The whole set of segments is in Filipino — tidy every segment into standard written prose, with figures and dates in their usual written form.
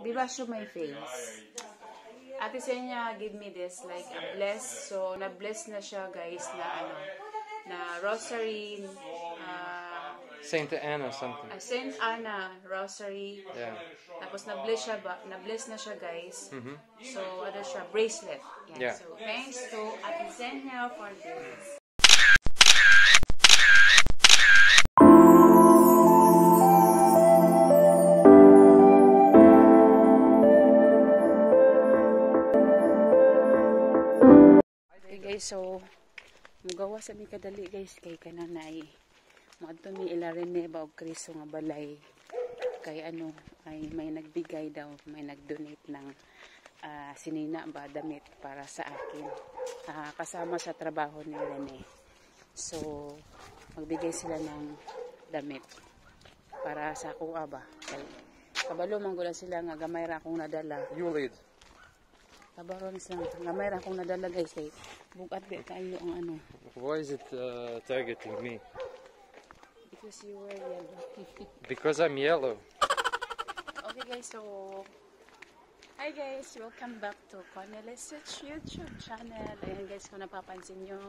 di ba show my face? Ate Senya give me this like a bless. So na-bless na siya guys na ano, na rosary, Saint Anna something. Saint Anna rosary. Yeah. Tapos na-bless siya na-bless na siya guys. So ano siya, bracelet. Yeah. So thanks to Ate Senya for this. So, mugawa sa mi kadali guys kay kananay. Moadto mi ilarene ba og Kristo nga balay. Kay ano ay may nagbigay daw, may nagdonate ng sinina ba damit para sa akin. Kasama sa trabaho ni Rene. So, magbigay sila ng damit para sa kuha ba. Kay kabalo man gula sila nga gamay ra akong nadala. You lead. Kabaron sila gamay ra akong nadala guys kay bugat di kayo ang ano. Why is it targeting me? Because you were yellow. Because I'm yellow. Okay guys, so hi guys, welcome back to Cornelis YouTube channel. Ayan guys, kung napapansin nyo,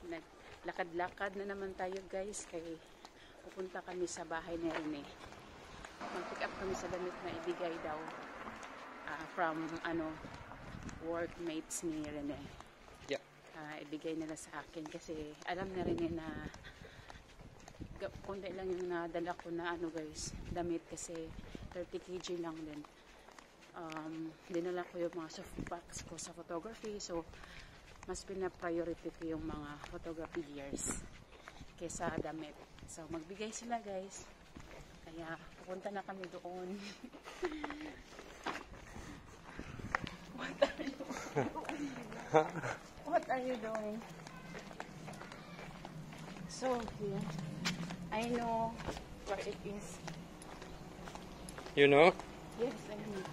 naglakad-lakad na naman tayo guys, kay pupunta kami sa bahay ni Rene. Mag-pick up kami sa damit na ibigay daw from ano workmates ni Rene. Yeah. Ibigay nila sa akin kasi alam na rin na kundi lang yung nadala ko na ano guys, damit kasi 30 kg lang din. Dinala ko yung mga soft packs ko sa photography, so mas pina-priority ko yung mga photography gears kaysa damit. So magbigay sila guys, kaya pupunta na kami doon. What are you doing? So here, I know where it is. You know? Yes, I know.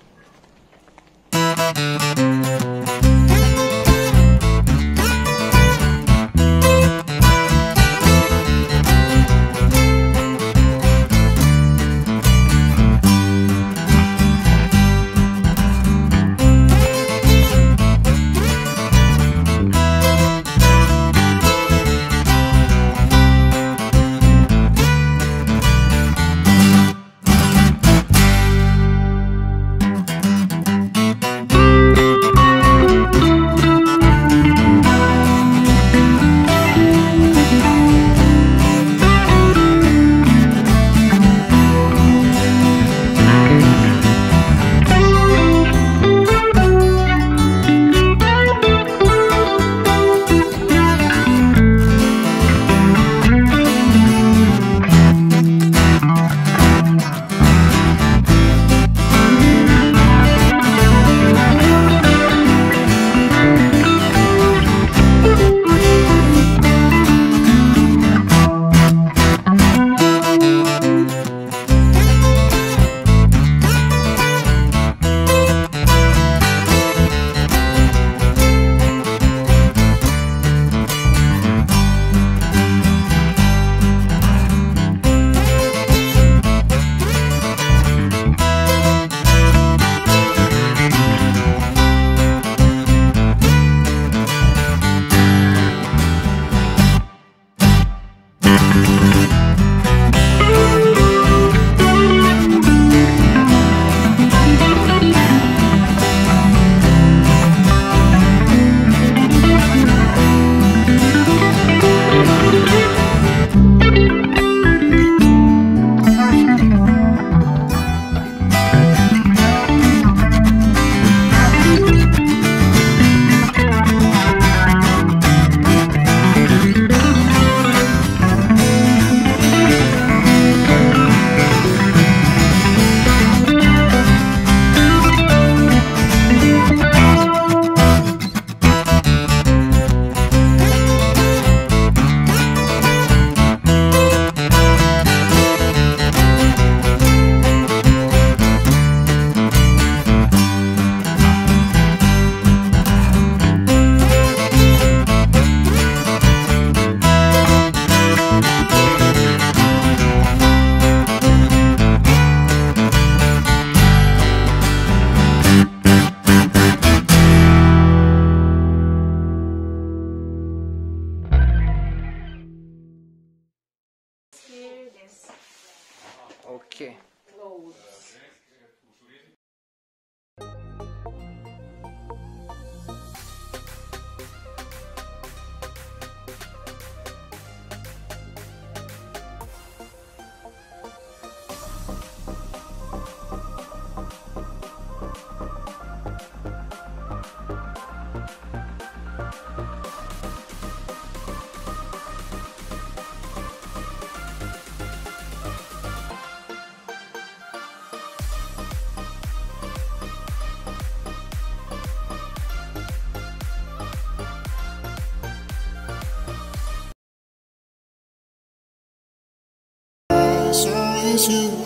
miss you.